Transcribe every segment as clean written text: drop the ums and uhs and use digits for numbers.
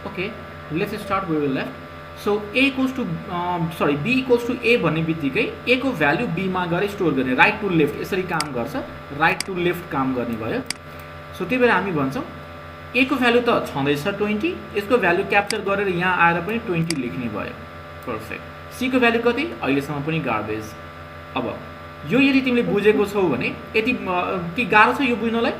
Okay let's start with left. So A equals to B equals to A भन्ने बित्तिकै ए को value बीमा गएर स्टोर गर्ने. राइट टु लेफ्ट यसरी काम गर्छ. राइट टु लेफ्ट काम गर्ने भयो. सो त्यही भएर हामी भन्छौँ ए को भ्याल्यु त छँदैछ 20, यसको भ्याल्यु क्याप्चर गरेर यहाँ आएर पनि 20 लेख्ने भयो. पर्फेक्ट. सी को भ्याल्यु कति अहिलेसम्म पनि गार्बेज. अब यो यदि तिमीले बुझेको छौ भने यति के गाह्रो छ यो बुझ्नलाई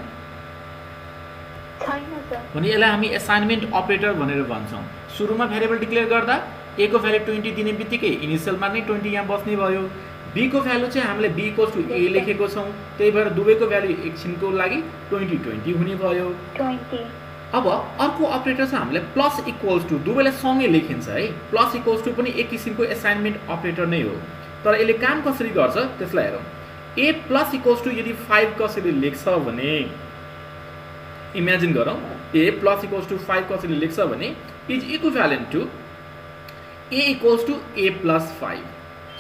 भने यसलाई हामी असाइनमेन्ट अपरेटर भनेर भन्छौँ. सुरुमा भेरिएबल डिक्लेयर गर्दा ए को भ्याल्यु 20 दिने बित्तिकै इनिसियलमा नै 20 यहाँ बस्ने भयो. बी को भ्याल्यु चाहिँ हामीले बी इक्वल्स टु ए लेखेको छौँ. त्यही भएर दुवैको भ्याल्यु एकछिनको लागि 20 हुने भयो. अब अर्को अपरेटर छ हामीलाई प्लस इक्वल्स टु. दुवैलाई सँगै लेखिन्छ है. प्लस इक्वल्स टु पनि एक किसिमको असाइनमेन्ट अपरेटर नै हो. तर यसले काम कसरी गर्छ त्यसलाई हेरौँ. ए प्लस इक्वल्स टु यदि 5 कसरी लेख्छ भने इमेजिन गरौँ ए प्लस इक्वल्स टु 5 कसरी लेख्छ भने is equivalent to A equals to A plus 5.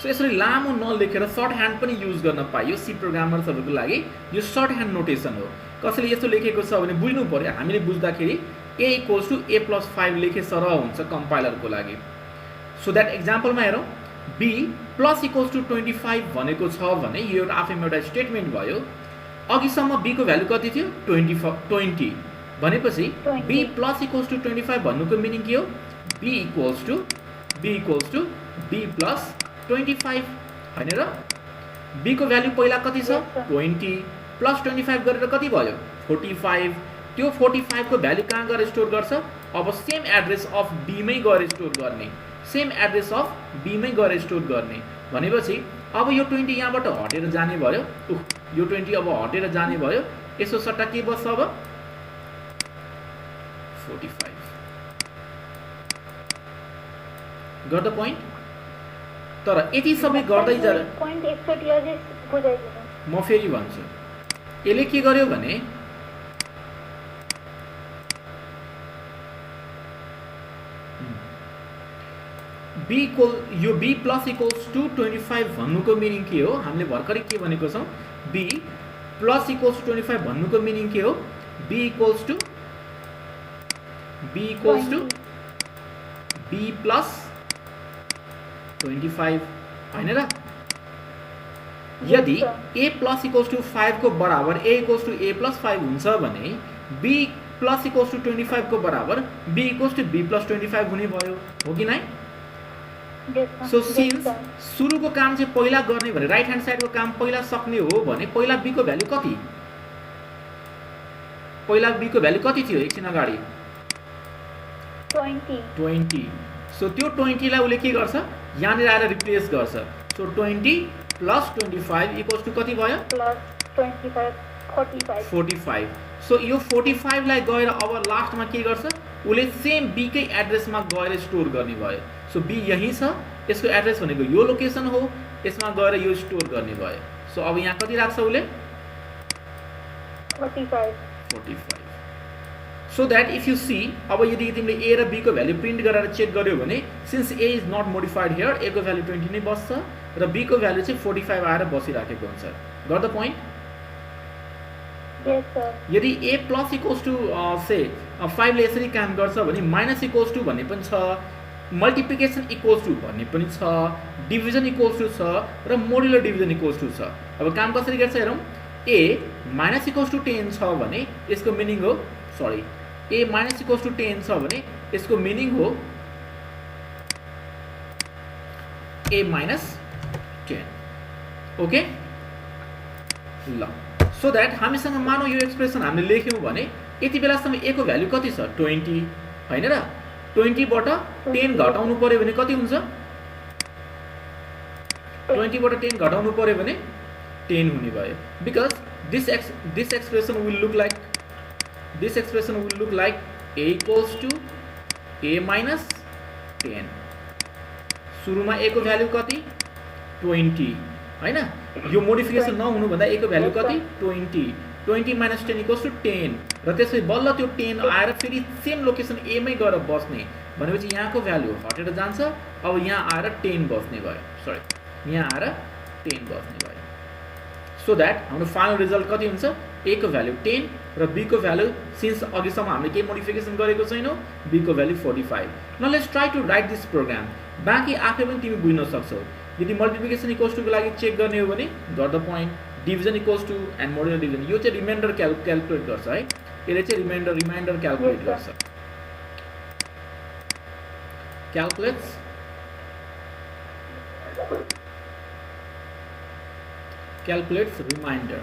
So यसरी लामो नलेखेर सर्ट ह्यान्ड पनि युज गर्न पाइयो. सी प्रोग्रामर्सहरूको लागि यो सर्ट ह्यान्ड नोटेसन हो. कसैले यस्तो लेखेको छ भने बुझ्नु पर्यो. हामीले बुझ्दाखेरि ए इक्वल्स टु ए प्लस 5 लेखे सरह हुन्छ कम्पाइलरको लागि. सो द्याट एक्जाम्पलमा हेरौँ. बी प्लस इक्वल्स टु 25 भनेको छ भने यो एउटा आफैमा एउटा स्टेटमेन्ट भयो. अघिसम्म बी को भ्याल्यु कति थियो 20 भनेपछि बी प्लस इक्वल्स टु 25 भन्नुको मिनिङ के हो be equals to B plus 25 होइन र. बी को भ्याल्यु पहिला कति छ 20 प्लस 25 गरेर कति भयो 45. त्यो 45 को भ्याल्यु कहाँ गएर स्टोर गर्छ. अब सेम एड्रेस अफ बीमै गएर स्टोर गर्ने. सेम एड्रेस अफ बीमै गएर स्टोर गर्ने भनेपछि अब यो 20 यहाँबाट हटेर जाने भयो. यो 20 अब हटेर जाने भयो. यसो सट्टा के बस्छ अब 45. गर्दा पोइन्ट. तर यति सबै गर्दै जा म फेरि भन्छु. यसले के गर्यो भने यो बी प्लस इक्वल्स टु 25 भन्नुको मिनिङ के हो. हामीले भर्खरै के भनेको छौँ बी प्लस इक्वल्स टु 25 भन्नुको मिनिङ के हो be equals to B plus 25 होइन र. यदि ए प्लस इक्वल्स टु 5 को बराबर ए इक्वल्स टु ए प्लस 5 हुन्छ भने बी प्लस इक्वल्स टु 25 को बराबर B equals to B plus 25 हुने भयो हो कि नै. सो सिन्स सुरुको काम चाहिँ पहिला गर्ने भने राइट ह्यान्ड साइडको काम पहिला सक्ने हो भने पहिला बी को भ्याल्यु कति थियो एकछिन अगाडि 20. सो त्यो 20 लाई उसले के गर्छ यहाँनिर आएर रिप्लेस गर्छ. सो 20 प्लस 25 इक्वल्स टु कति भयो 45. सो यो 45 लाई गएर अब लास्टमा के गर्छ उसले सेम बी कै एड्रेसमा गएर स्टोर गर्ने भयो. सो बी यही छ. यसको एड्रेस भनेको यो लोकेसन हो. यसमा गएर यो स्टोर गर्ने भयो. सो अब यहाँ कति राख्छ उसले 45. So that if you see अब यदि तिमीले ए र बी को भ्याल्यु प्रिन्ट गरेर चेक गर्यो भने since A is not modified here A को भ्याल्यु 20 नै बस्छ र बी को भ्याल्यु चाहिँ 45 आएर बसिराखेको हुन्छ. गर्दा पोइन्ट. यदि ए प्लस इक्वल्स टु से 5 ले यसरी काम गर्छ भने माइनस इक्वल्स टु भन्ने पनि छ. मल्टिप्लिकेसन इक्वल्स टु भन्ने पनि छ. डिभिजन इक्वल्स टु छ र मोडुलर डिभिजन इक्वल्स टु छ. अब काम कसरी गर्छ हेरौँ. ए माइनस इक्वल्स टु 10 छ भने यसको मिनिङ हो ए माइनस इक्वल्स टु 10 छ भने यसको मिनिङ हो ए माइनस 10. ओके ल. सो द्याट हामीसँग मानौ यो एक्सप्रेसन हामीले लेख्यौँ भने यति बेलासम्म ए को भ्याल्यु कति छ 20 होइन र. 20 बाट 10 घटाउनु पर्यो भने कति हुन्छ 20 बाट 10 घटाउनु पर्यो भने 10 हुने भयो. Because this expression will look like a equals to a minus 10. सुरुमा a को भ्याल्यु कति 20 हैन. यो मोडिफिकेसन नहुनु भन्दा a को भ्याल्यु कति 20 minus 10 equals to 10 र त्यसपछि बल्ल त्यो 10 आएर फेरि सेम लोकेसन a मै गएर बस्ने भनेपछि यहाँको भ्याल्यु हटेर जान्छ. अब यहाँ आएर 10 बस्ने भयो. यहाँ आएर 10 बस्ने भयो. सो द्याट हाम्रो फाइनल रिजल्ट कति हुन्छ ए को भ्यालु 10 र बी को भ्यालु सिन्स अघिसम्म हामीले केही मोडिफिकेसन गरेको छैनौँ बी को भ्यालु 45 न let's try to write this program बाँकी आफै पनि तिमी बुझ्न सक्छौ यदि मल्टिप्लिकेसन इक्वल्स टुको लागि चेक गर्ने हो भने dot the point division equals to and modular division यो चाहिँ रिमाइन्डर क्याल्कुलेट गर्छ है यसले चाहिँ रिमाइन्डर क्याल्कुलेट गर्छ calculates reminder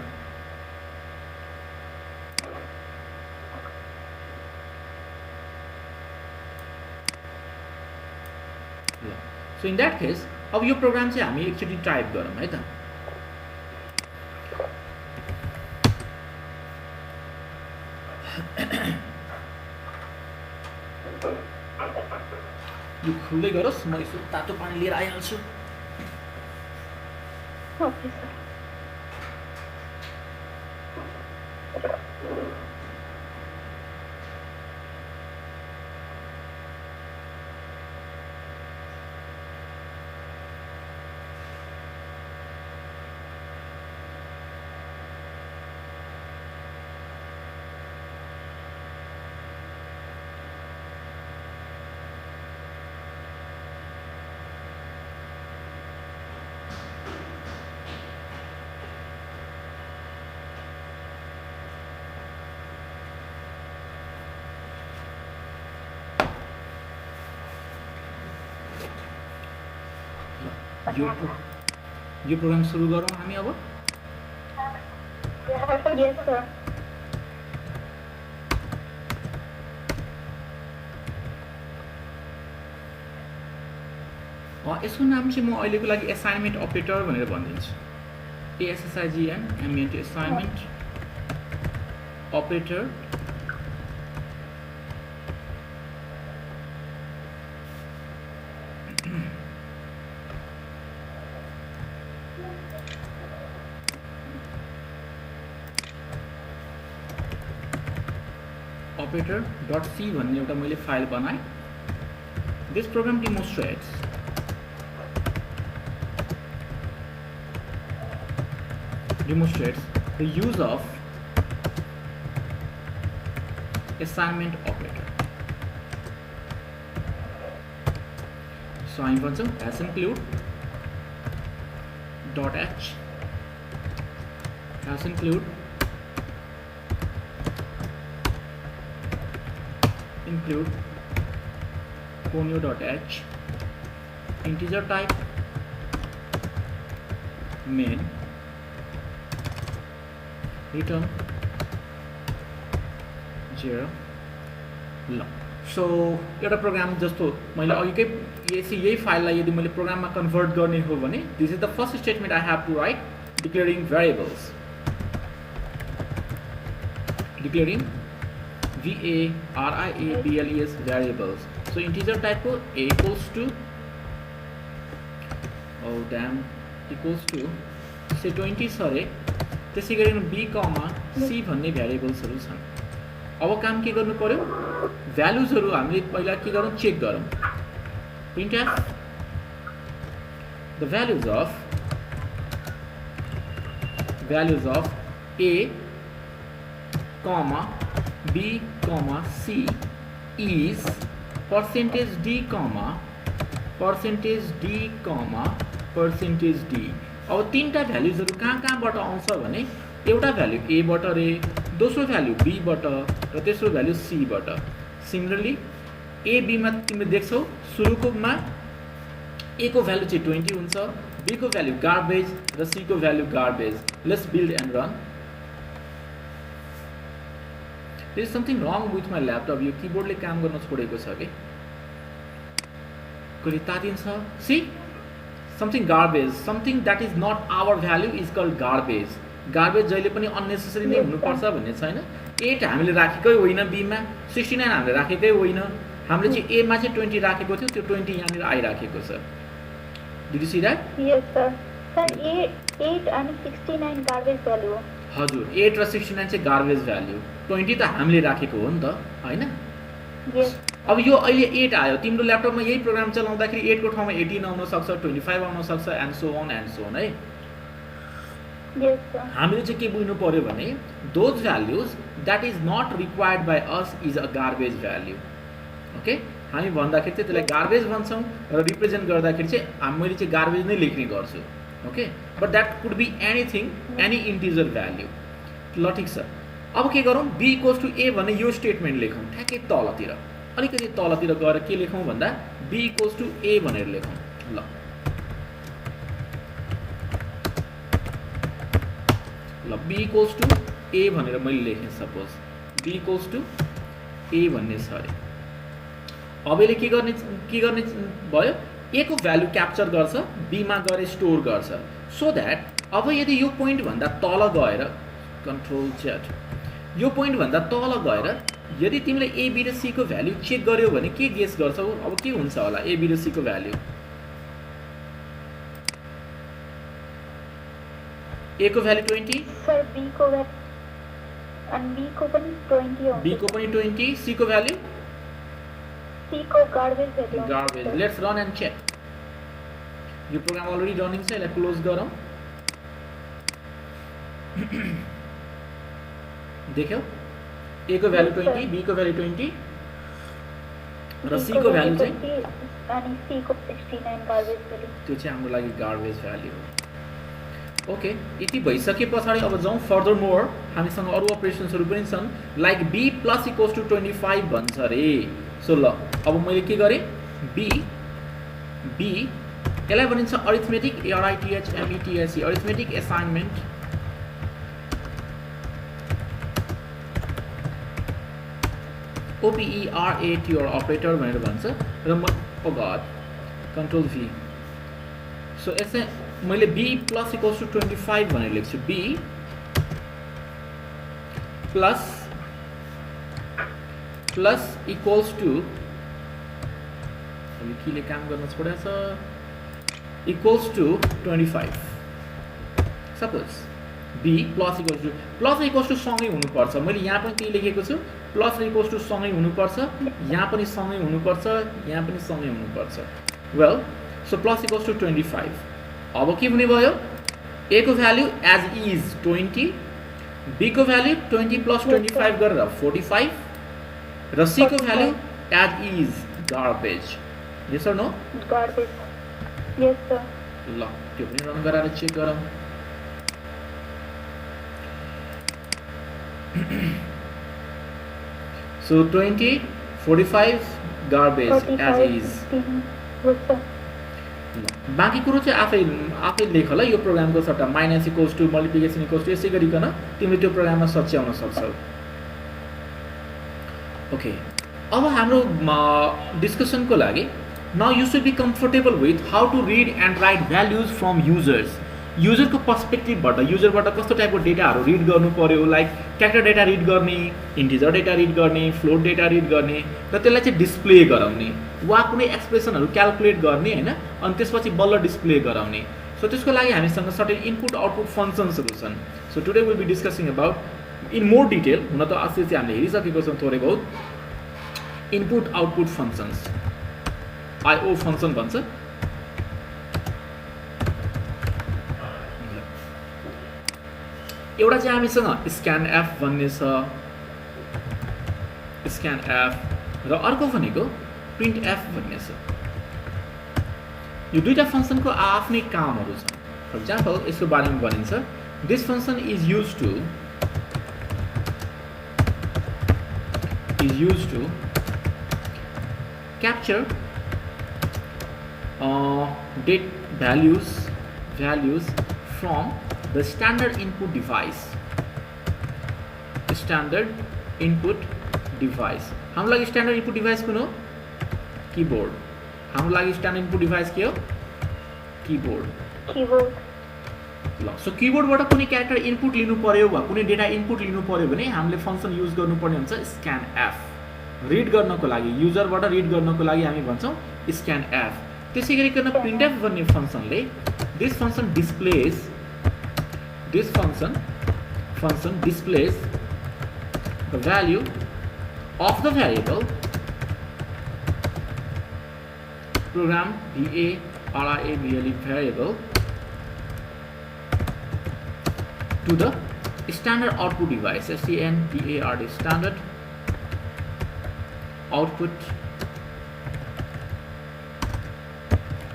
so in that case अब यो प्रोग्राम चाहिँ हामी एकचोटि टाइप गरौँ है त यो खुल्दै गरोस् म यसो तातो पानी लिएर आइहाल्छु ओके सर यो प्रोग्राम सुरु गरौँ हामी अब यस सर यसको नाम चाहिँ म अहिलेको लागि असाइनमेन्ट अपरेटर भनेर भनिदिन्छु ASSIGN असाइनमेन्ट अपरेटर operator.c भन्ने एउटा मैले फाइल बनाएँ this program demonstrates the use of assignment operator so हामी भन्छौँ as include .h as include conio.h integer type main return 0 ल सो एउटा प्रोग्राम जस्तो मैले अघिकै यही फाइललाई यदि मैले प्रोग्राममा कन्भर्ट गर्ने हो भने this is the first statement I have to write declaring variables declaring VARIABLES variables. So integer type को a equals to equals to say 20 सरे त्यसै गरी b c भन्ने भेरिएबल्सहरु छन् अब काम के गर्नु पर्यो भ्यालुजहरु हामीले पहिला के गरौँ चेक गरौँ printf the values of a comma b comma c is percentage d comma percentage d अब तीनटा भ्यालुजहरु कहाँबाट आउँछ भने एउटा भ्यालु a बाट रे दोस्रो भ्यालु b बाट र तेस्रो भ्यालु c बाट सिमिलरली a b मा तिमीले देख्छौ सुरुकोमा a को भ्यालु चाहिँ 20 हुन्छ b को भ्यालु गार्बेज र c को value garbage let's build and run There is something wrong with my laptop. यो कीबोर्डले काम गर्न छोडेको छ के कुनै तातिन्छ see something garbage something that is not our value is called garbage जहिले पनि unnecessary नै हुनु पर्छ भन्ने छैन 8 हामीले राखेकै होइन b मा 69 हामीले राखेकै होइन हामीले चाहिँ a मा चाहिँ 20 राखेको थियो त्यो 20 यहाँनिर आइराखेको छ Did you see that? Yes sir. Sir 8 and 69 garbage value हजुर 8 र 69 चाहिँ गार्बेज भ्यालु 20 त हामीले राखेको हो नि त हैन यस अब यो अहिले 8 आयो तिम्रो ल्यापटपमा यही प्रोग्राम चलाउँदाखेरि 8 को ठाउँमा 18 आउन सक्छ 25 आउन सक्छ एन्ड सो अन है Yes, sir. हामीले चाहिँ के बुझ्नु पर्यो भने those values that is not required by us is a garbage value. Okay, हामी भन्दाखेरि चाहिँ त्यसलाई गार्बेज भन्छौँ र रिप्रेजेन्ट गर्दाखेरि चाहिँ मैले चाहिँ गार्बेज नै लेख्ने गर्छु. Okay, but that could be anything, any integer value. ल ठिक छ, अब के गरौँ, बी इक्वल्स टु ए भन्ने यो स्टेटमेन्ट लेखौँ ठ्याक्कै तलतिर. अलिकति तलतिर गएर के लेखौँ भन्दा बी इक्वल्स टु ए भनेर लेखौँ. ल बी इक्वल्स टु ए भनेर मैले लेखेँ. Suppose be equals to A भन्ने छ अरे. अब यसले के गर्ने भयो, ए को भ्यालु क्याप्चर गर्छ, बीमा गएर स्टोर गर्छ. सो द्याट अब यदि यो पोइन्ट भन्दा तल गएर कन्ट्रोल जेड, यो पोइन्ट भन्दा तल गएर यदि तिमीले ए बी र सी को भ्यालु चेक गर्यो भने के गेस गर्छौ, अब के हुन्छ होला ए बी र सी को भ्यालु. ए को भ्यालु 20, सर बी को अनि बी को पनि 20 हो. बी को पनि 20, सी को भ्यालु सी को garbage value. Garbage. Let's run and check. यो प्रोग्राम अलरेडी रनिङ छ, यसलाई क्लोज गरौँ. देख्यौ, ए को भ्यालु 20, बी को भ्यालु 20 र सी को भ्यालु चाहिँ अनि सी को 69 गार्बेज भ्यालु. त्यो चाहिँ हाम्रो लागि गार्बेज भ्यालु हो. ओके, यति भइसके पछाडि अब जाउँ फर्दर मोर. हामीसँग अरू अपरेसन्सहरू पनि छन्, like B plus equals to 25 भन्छ अरे. सो ल अब मैले के गरेँ, बी यसलाई भनिन्छ arithmetic, ARITHMETIC, arithmetic assignment. OPERATOR operator भनेर भन्छ र म कन्ट्रोल भी. सो यसै मैले बी प्लस इक्वल्स टु 25 भनेर लेख्छु. बी प्लस इक्वल्स टु, अब केले काम गर्न छोडेछ, equals to 25. Suppose B plus equals to सँगै हुनुपर्छ. मैले यहाँ पनि त्यही लेखेको छु, प्लस र इक्वल्स टु सँगै हुनुपर्छ, यहाँ पनि सँगै हुनुपर्छ, यहाँ पनि सँगै हुनुपर्छ. Well, so plus equals to 25. अब के हुने भयो, ए को भ्याल्यु एज इज 20, बी को भ्याल्यु 20 प्लस 25 गरेर 45 र सी को value as is garbage. Yes or no? Garbage. Yes sir. ल त्यो पनि रन गराएर चेक गरौँ. So 20, 45 garbage as is. बाँकी कुरो चाहिँ आफै लेख ल. यो प्रोग्रामको सट्टा minus equals to, multiplication equals to, यसै गरिकन तिमीले त्यो प्रोग्राममा सच्याउन सक्छौ. ओके, अब हाम्रो डिस्कसनको लागि now you should be comfortable with how to read and write values from users. युजरको पर्सपेक्टिभबाट युजरबाट कस्तो टाइपको डेटाहरू रिड गर्नु पर्यो, लाइक क्यारेक्टर डेटा रिड गर्ने, इन्टिजर डेटा रिड गर्ने, फ्लोट डेटा रिड गर्ने र त्यसलाई चाहिँ डिस्प्ले गराउने, वा कुनै एक्सप्रेसनहरू क्यालकुलेट गर्ने होइन, अनि त्यसपछि बल्ल डिस्प्ले गराउने. सो त्यसको लागि हामीसँग सर्टेन इनपुट आउटपुट फङ्सन्सहरू छन्. So today will be discussing about in more detail. हुन त अस्ति चाहिँ हामीले हेरिसकेको छौँ थोरै बहुत input output functions, IO function भन्छ. एउटा चाहिँ हामीसँग स्क्यान एफ भन्ने छ, स्क्यान एफ, र अर्को भनेको प्रिन्ट एफ भन्ने छ. यो दुईटा फङ्सनको आफ्नै कामहरू छन्. फर इक्जाम्पल यसको बारेमा भनिन्छ, this function is use to capture date values from the standard input device. हाम्रो लागि स्ट्यान्डर्ड इनपुट डिभाइस कुन हो? कीबोर्ड. हाम्रो लागि स्ट्यान्डर्ड इनपुट डिभाइस के हो? कीबोर्ड. ल सो कीबोर्डबाट कुनै क्यारेक्टर इनपुट लिनु पर्यो वा कुनै डेटा इनपुट लिनु पर्यो भने हामीले फङ्सन युज गर्नुपर्ने हुन्छ स्क्यान एफ. रिड गर्नको लागि, युजरबाट रिड गर्नको लागि हामी भन्छौँ स्क्यान एफ. त्यसै गरिकन प्रिन्टएफ भन्ने फङ्सनले this function displays the value of the variable program VARIABLE variable to the standard output device, STNDARD, standard output.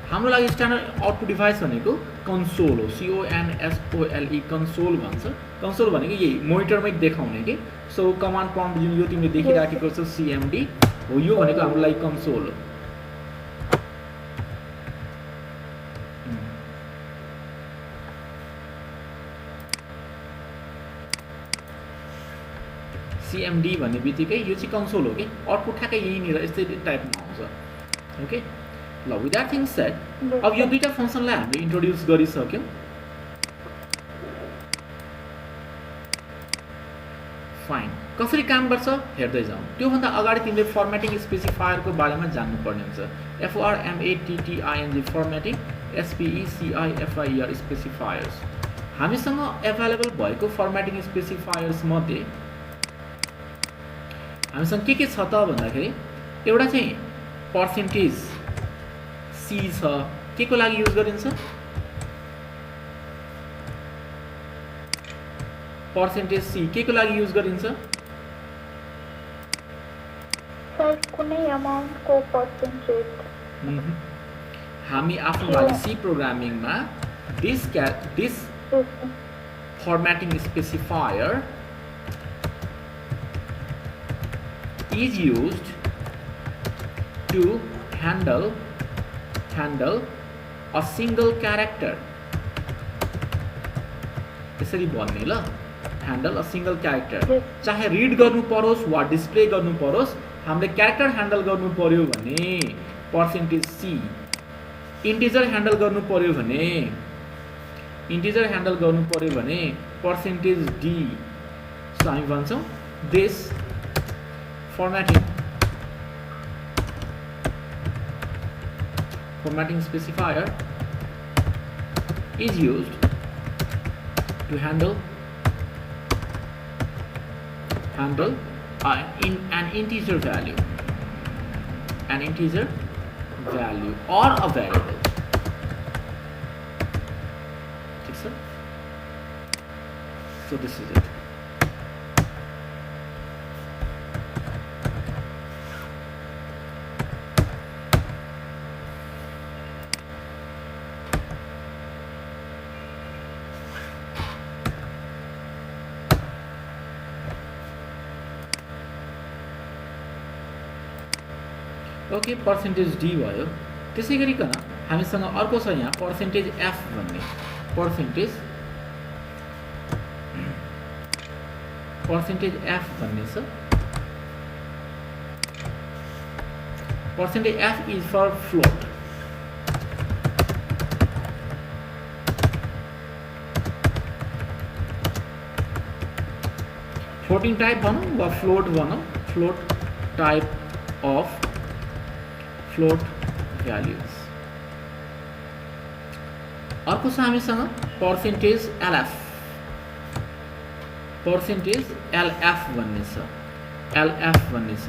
हाम्रो लागि स्ट्यान्डर्ड आउटपुट डिभाइस भनेको कन्सोल हो, CONSOLE, कन्सोल भन्छ। कन्सोल भनेको यही मोनिटरमै देखाउने के। सो कमान्ड प्रम्प्ट जुन यो तिमीले देखिराखेको छ CMD हो, यो भनेको हाम्रो लागि कन्सोल हो। CMD भन्ने बित्तिकै यो चाहिँ कन्सोल हो कि, आउटपुट ठ्याक्कै यहीँनिर यस्तै टाइपमा आउँछ। ओके ल, विथ द्याट थिङ सेड, अब यो दुईटा फङ्सनलाई हामीले इन्ट्रोड्युस गरिसक्यौँ। फाइन, कसरी काम गर्छ हेर्दै जाउँ। त्योभन्दा अगाडि तिमीले फर्मेटिङ स्पेसिफायरको बारेमा जान्नुपर्ने हुन्छ। FORMATTING formatting, SPECIFIER specifiers. हामीसँग एभाइलेबल भएको फर्मेटिङ स्पेसिफायर्स मध्ये हामीसँग के छ त भन्दाखेरि एउटा चाहिँ पर्सेन्टेज C छ, के को लागि युज गरिन्छ? पर्सेन्टेज C के को लागि युज गरिन्छ? सर कुनै अमाउन्टको पर्सेन्टेज। हामी आफ्नो लागि C प्रोग्रामिङमा this formatting specifier is used to handle a single character. यसरी भन्ने ल, handle a single character, चाहे रिड गर्नु परोस् वा डिस्प्ले गर्नु परोस्, हामीले क्यारेक्टर ह्यान्डल गर्नु पर्यो भने पर्सेन्टेज C, इन्टिजर ह्यान्डल गर्नु पर्यो भने पर्सेन्टेज D। सो हामी भन्छौँ this formatting specifier is used to handle an integer value or a variable. So this is it. Okay, percentage D भयो। त्यसै गरिकन हामीसँग अर्को छ यहाँ पर्सेन्टेज F भन्ने। पर्सेन्टेज F भन्ने छ। Percentage F is for float. Floating type भनौँ वा फ्लोट भनौँ, float type of float values। अर्को छ हामीसँग पर्सेन्टेज LF भन्ने छ।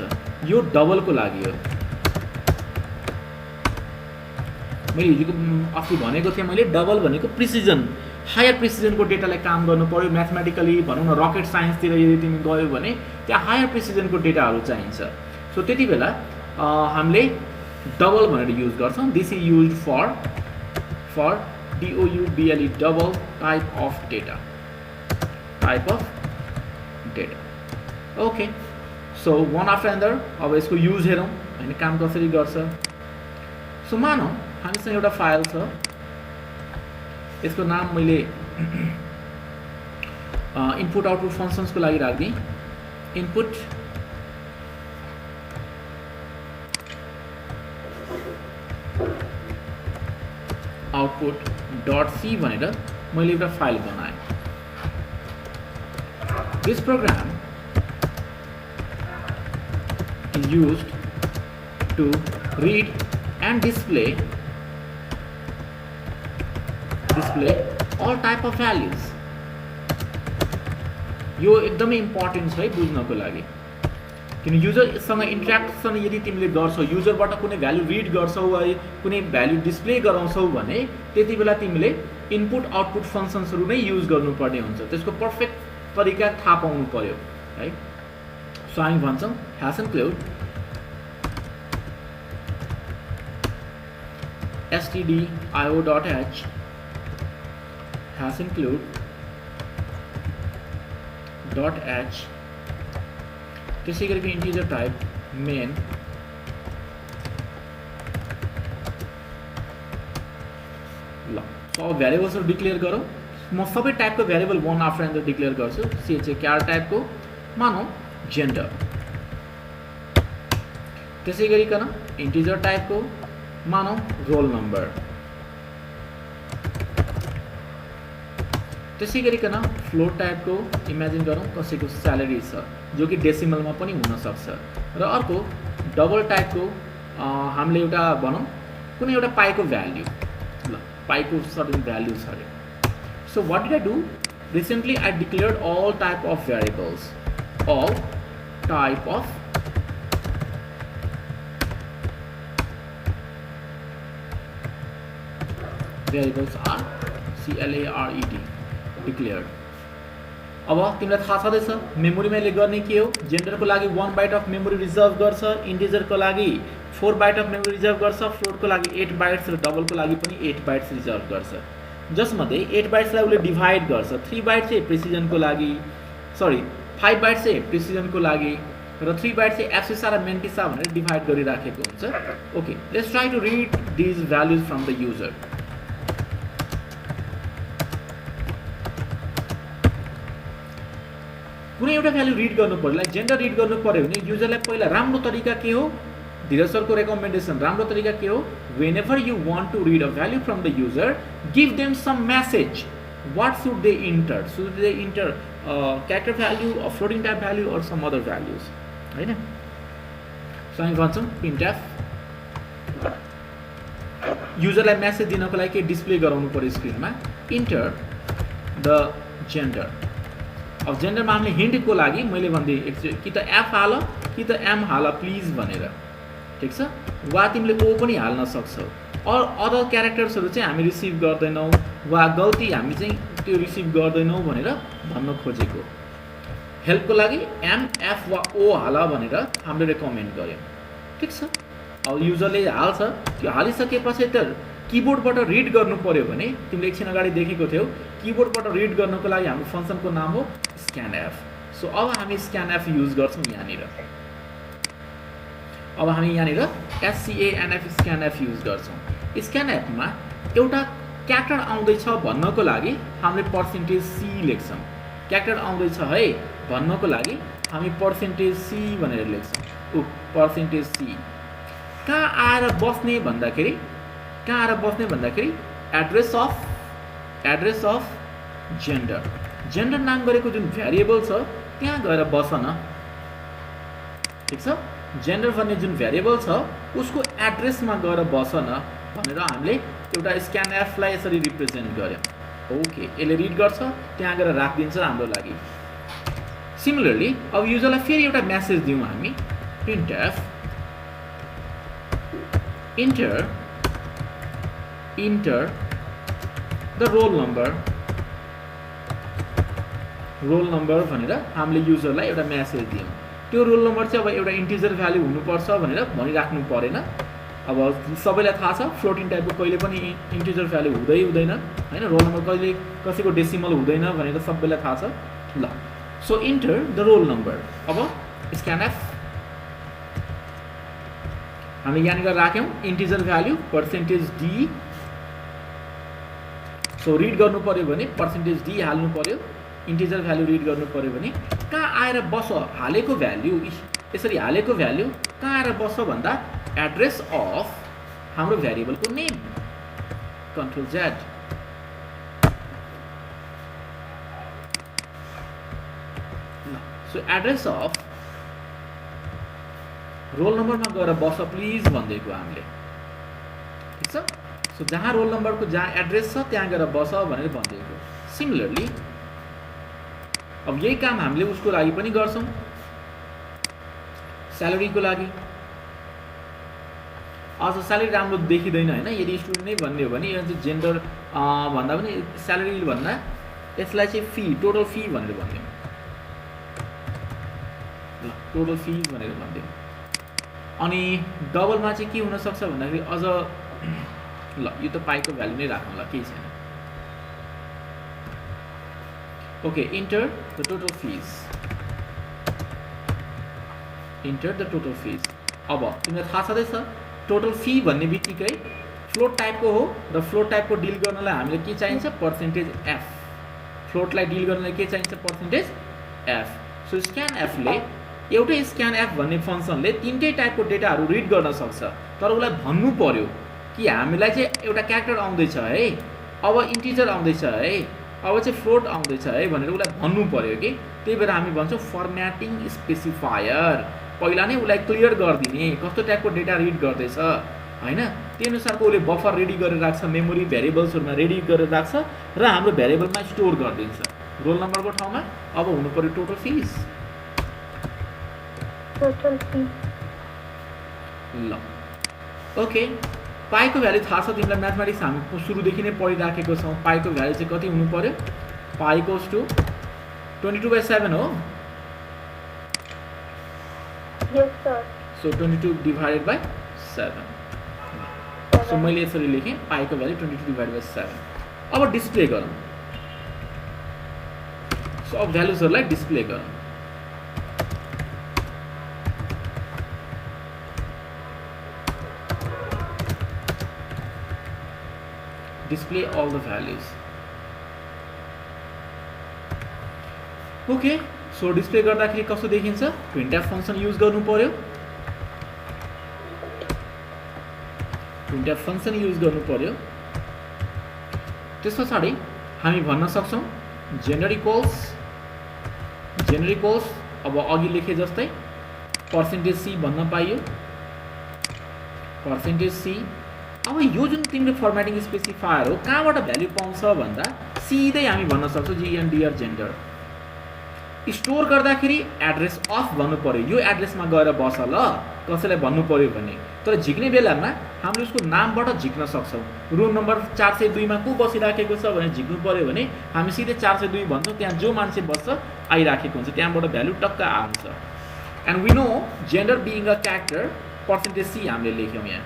यो डबलको लागि हो। मैले हिजो अस्ति भनेको थिएँ, मैले डबल भनेको प्रिसिजन, हायर प्रिसिजनको डेटालाई काम गर्नु पर्यो। म्याथमेटिकली भनौँ न, रकेट साइन्सतिर यदि तिमी गयो भने त्यहाँ हायर प्रिसिजनको डेटाहरू चाहिन्छ। सो त्यति बेला हामीले डबल भनेर युज गर्छौँ। This is use for DOUBLE, double type of data. Okay, so one after another अब यसको युज हेरौँ होइन, काम कसरी गर्छ। सो मानौँ हामीसँग एउटा फाइल छ, यसको नाम मैले इनपुट आउटपुट फङ्सन्सको लागि राख्दिएँ। इनपुट output.c भनेर मैले एउटा फाइल बनाएँ। This program is used to read and display all type of values। यो एकदमै इम्पोर्टेन्ट छ है बुझ्नको लागि, किन युजरसँग इन्ट्र्याक्सन यदि तिमीले गर्छौ, युजरबाट कुनै भ्यालु रिड गर्छौ वा कुनै भ्यालु डिस्प्ले गराउँछौ भने त्यति बेला तिमीले इनपुट आउटपुट फङ्सन्सहरू नै युज गर्नुपर्ने हुन्छ, त्यसको पर्फेक्ट तरिका थाहा पाउनु पर्यो है। सो हामी भन्छौँ hash include stdio.h has include .h त्यसै गरिकन इन्टिजर टाइप मेन ल। सो अब भ्यारिएबल्सहरू डिक्लेयर गरौँ। म सबै टाइपको variable one after another declare गर्छु। CHA क्यार टाइपको मानौँ जेन्डर, त्यसै गरिकन इन्टिजर टाइपको मानौँ रोल नम्बर, त्यसै गरिकन फ्लोट टाइपको इमेजिन गरौँ कसैको स्यालेरी छ जो कि डेसिमलमा पनि हुनसक्छ, र अर्को डबल टाइपको हामीले एउटा भनौँ कुनै एउटा पाईको भ्याल्यु, ल पाईको सर्टेन भ्याल्यु छ अरे। So what did I do recently I declared all type of variables, all type of variables are CLARED declared। अब तिमीलाई थाहा छँदैछ मेमोरीमा यसले गर्ने के हो, जेन्डरको लागि 1 बाइट अफ मेमोरी रिजर्भ गर्छ, इन्टिजरको लागि 4 बाइट अफ मेमोरी रिजर्भ गर्छ, फ्लोटको लागि 8 बाइट्स र डबलको लागि पनि 8 बाइट्स रिजर्भ गर्छ, जसमध्ये 8 बाइट्सलाई उसले डिभाइड गर्छ। 3 बाइट चाहिँ प्रिसिजनको लागि, 5 बाइट चाहिँ प्रिसिजनको लागि र 3 बाइट चाहिँ एब्सिसा र मेन्टिसा भनेर डिभाइड गरिराखेको हुन्छ। Okay, let's try to read these values from the user. कुनै एउटा भ्याल्यु रिड गर्नु पर्यो, लाइक जेन्डर रिड गर्नु पर्यो भने युजरलाई पहिला राम्रो तरिका के हो, धीरज सरको रेकमेन्डेसन राम्रो तरिका के हो, whenever you want to read a value from the user give them some message, what should they enter, character value, a floating type value or some other values होइन। सो हामी भन्छौँ प्रिन्टएफ, युजरलाई मेसेज दिनको लागि के डिस्प्ले गराउनु पर्यो स्क्रिनमा, enter the gender. अब जेन्डरमा हामीले हिन्टको लागि मैले भनिदिएँ कि त एफ हाल कि त एम हाल प्लिज भनेर, ठिक छ, वा तिमीले ओ पनि हाल्न सक्छौ। अदर क्यारेक्टर्सहरू चाहिँ हामी रिसिभ गर्दैनौँ वा गल्ती हामी चाहिँ त्यो रिसिभ गर्दैनौँ भनेर भन्न खोजेको। हेल्पको लागि एम एफ वा ओ हाल भनेर हामीले रेकमेन्ड गऱ्यौँ, ठिक छ। अब युजरले हाल्छ, त्यो हालिसकेपछि त किबोर्डबाट रिड गर्नु पर्यो भने तिमीले एकछिन अगाडि देखेको थियौ, किबोर्डबाट रिड गर्नको लागि हाम्रो फङ्सनको नाम हो स्क्यानएफ। सो अब हामी स्क्यानएफ युज गर्छौँ यहाँनिर। अब हामी यहाँनिर SCANF स्क्यानएफ युज गर्छौँ। स्क्यानएफमा एउटा क्यारेक्टर आउँदैछ भन्नको लागि हामीले %C लेख्छौँ, क्यारेक्टर आउँदैछ है भन्नको लागि हामी %C भनेर लेख्छौँ। %C कहाँ आएर बस्ने भन्दाखेरि एड्रेस अफ जेन्डर नाम गरेको जुन भ्यारिएबल छ त्यहाँ गएर बस न, ठिक छ। जेन्डर भन्ने जुन भ्यारिएबल छ उसको एड्रेसमा गएर बस न भनेर हामीले एउटा स्क्यानएफलाई यसरी रिप्रेजेन्ट गर्यौँ। ओके, यसले रिड गर्छ, त्यहाँ गएर राखिदिन्छ हाम्रो लागि। सिमिलरली अब युजरलाई फेरि एउटा मेसेज दिउँ हामी, प्रिन्टएफ इन्टर द रोल नम्बर भनेर हामीले युजरलाई एउटा मेसेज दियौँ। त्यो रोल नम्बर चाहिँ अब एउटा इन्टिजर भ्याल्यु हुनुपर्छ भनेर भनिराख्नु परेन। अब सबैलाई थाहा छ फ्लोटिङ टाइपको कहिले पनि इन्टिजर भ्याल्यु हुँदैन होइन, रोल नम्बर कहिले कसैको डेसिमल हुँदैन भनेर सबैलाई थाहा छ। ल, so enter the roll number. अब स्क्यानएफ हामीले यहाँनिर राख्यौँ integer value %D। So read गर्नु पर्यो भने %D हाल्नु पर्यो, इन्टिजर भ्याल्यु रिड गर्नु पर्यो भने कहाँ आएर बस हालेको भ्याल्यु, यसरी हालेको भ्याल्यु कहाँ आएर बस भन्दा एड्रेस अफ हाम्रो भ्यारिएबलको name, Ctrl+Z। So address of roll नम्बरमा गएर बस प्लिज भनिदिएको हामीले, ठिक छ। सो जहाँ रोल नम्बरको जहाँ एड्रेस छ त्यहाँ गएर बस भनेर भनिदिएको। सिमिलरली अब यही काम हामीले उसको लागि पनि गर्छौँ, स्यालेरीको लागि अझ स्यालेरी राम्रो देखिँदैन होइन। यदि स्टुडेन्ट नै भन्ने हो भने यो चाहिँ जेन्डर भन्दा पनि स्यालेरी भन्दा यसलाई चाहिँ फी टोटल फी भनेर भनिदिउँ ल, टोटल फी भनेर भनिदिउँ। अनि डबलमा चाहिँ के हुनसक्छ भन्दाखेरि अझ ल यो त पाईको भ्यालु नै राखौँ ल, केही छैन। Okay, enter the total fees, enter the total fees. अब तिमीलाई थाहा छँदैछ टोटल फी भन्ने बित्तिकै फ्लोट टाइपको हो र फ्लोट टाइपको डिल गर्नलाई हामीले के चाहिन्छ, पर्सेन्टेज एफ। फ्लोटलाई डिल गर्नलाई के चाहिन्छ, पर्सेन्टेज एफ। सो स्क्यान एफले एउटै स्क्यान एफ भन्ने फङ्सनले तिनटै टाइपको डेटाहरू रिड गर्न सक्छ, तर उसलाई भन्नु पर्यो कि हामीलाई चाहिँ एउटा क्यारेक्टर आउँदैछ है, अब इन्टिजर आउँदैछ है, अब चाहिँ फ्लोट आउँदैछ है भनेर उसलाई भन्नु पर्यो कि। त्यही भएर हामी भन्छौँ फर्म्याटिङ स्पेसिफायर। पहिला नै उसलाई क्लियर गरिदिने कस्तो टाइपको डेटा रिड गर्दैछ होइन, त्यही अनुसारको उसले बफर रेडी गरेर राख्छ, मेमोरी भेरिएबल्सहरूमा रेडी गरेर राख्छ र हाम्रो भेरिएबलमा स्टोर गरिदिन्छ रोल नम्बरको ठाउँमा। अब हुनु पर्यो टोटल फिस, टोटल फी। ल ओके, पाईको भ्यालु थाहा छ तिमीलाई, म्याथमेटिक्स हामी सुरुदेखि नै पढिराखेको छौँ। पाईको भ्यालु चाहिँ कति हुनु पर्यो, पाई इक्वल्स टु 22/7 हो। यस सर। सो 22/7। सो मैले यसरी लेखेँ पाईको भ्यालु 22/7। अब डिस्प्ले गरौँ। सो अब भ्यालुजहरूलाई डिस्प्ले गरौँ। display all the values. Okay, so display गर्दाखेरि कस्तो देखिन्छ, प्रिन्टएफ फङ्सन युज गर्नु पर्यो, प्रिन्टएफ फङ्सन युज गर्नु पर्यो। त्यस पछाडि हामी भन्न सक्छौँ जेन्डर इक्वल्स अब अघि लेखे जस्तै पर्सेन्टेज सी भन्न पाइयो, पर्सेन्टेज सी। अब यो जुन तिमीले फर्मेटिङ स्पेसिफायर हो कहाँबाट भ्याल्यु पाउँछ भन्दा सिधै हामी भन्न सक्छौँ जिएनडिआर जेन्डर। स्टोर गर्दाखेरि एड्रेस अफ भन्नु पर्यो, यो एड्रेसमा गएर बस ल, कसैलाई भन्नु पर्यो भने। तर झिक्ने बेलामा हामीले उसको नामबाट झिक्न सक्छौँ। रुम नम्बर 402 मा को बसिराखेको छ भने झिक्नु पर्यो भने हामी सिधै 402 भन्छौँ, त्यहाँ जो मान्छे बस्छ आइराखेको हुन्छ, त्यहाँबाट भ्यालु टक्क आउँछ। And we know gender being a character, percentage C हामीले लेख्यौँ यहाँ।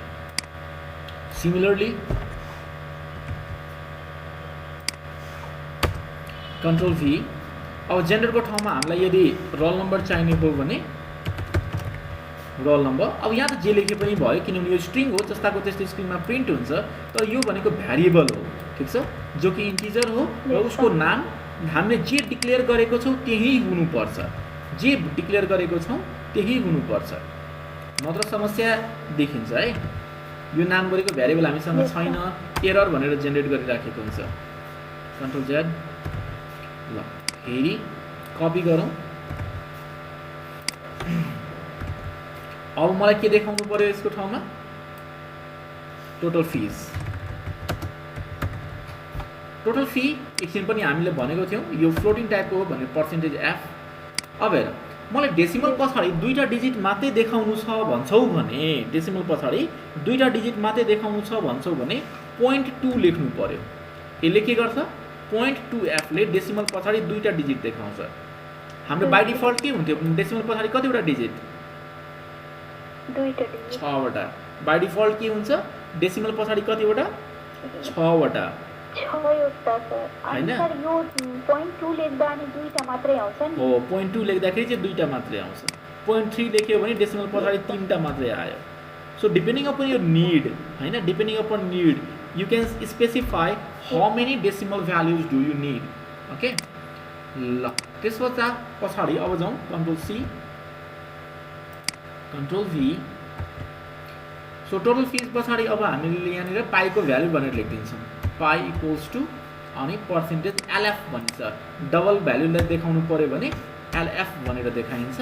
Similarly control V. अब जेन्डरको ठाउँमा हामीलाई यदि रोल नम्बर चाहिने हो भने रोल नम्बर, अब यहाँ त जे लेखे पनि भयो किनभने यो स्ट्रिङ हो, जस्ताको त्यस्तै स्क्रिनमा प्रिन्ट हुन्छ। तर यो भनेको भ्यारिएबल हो, ठिक छ, जो कि इन्टिजर हो र उसको नाम हामीले जे डिक्लेयर गरेको छौँ त्यही हुनुपर्छ, जे डिक्लेयर गरेको छौँ त्यही हुनुपर्छ, नत्र समस्या देखिन्छ है। यो नाम गरेको भ्यारिएबल हामीसँग छैन, एरर भनेर जेनेरेट गरिराखेको हुन्छ। Control Z. ल फेरि कपी गरौँ। अब मलाई के देखाउनु पर्यो यसको ठाउँमा, टोटल फिज। टोटल फी एकछिन पनि हामीले भनेको थियौँ यो फ्लोटिङ टाइपको हो भने पर्सेन्टेज एफ। अब हेर, मलाई डेसिमल पछाडि दुईटा डिजिट मात्रै देखाउनु छ भन्छौ भने, डेसिमल पछाडि दुईटा डिजिट मात्रै देखाउनु छ भन्छौ भने 0.2 लेख्नु पर्यो। यसले के गर्छ, 0.2f ले डेसिमल पछाडि दुईटा डिजिट देखाउँछ। हाम्रो बाइ डिफल्ट के हुन्थ्यो, डेसिमल पछाडि कतिवटा डिजिट, दुईटा डिजिट, 6वटा। बाइ डिफल्ट के हुन्छ, डेसिमल पछाडि कतिवटा, 6वटा। 6वटा सर। अनि सर यो 0.2 लेख्दा अनि दुईटा मात्रै आउँछ नि हो, 0.2 लेख्दाखेरि चाहिँ दुईटा मात्रै आउँछ। 0.3 लेख्यो भने डेसिमल पछाडि 3टा मात्रै आयो। So depending upon your need हैन, depending upon need you can specify how many decimal values do you need. Okay, ल त्यस पछाडि अब जाउँ control C, control V. So total fees पछाडि अब हामीले यहाँनिर पाईको भ्यालु भनेर लेखिदिन्छौँ, पाई इक्वल्स टु अनि पर्सेन्टेज एलएफ भनिन्छ। डबल भ्यालुलाई देखाउनु पर्यो भने एलएफ भनेर देखाइन्छ।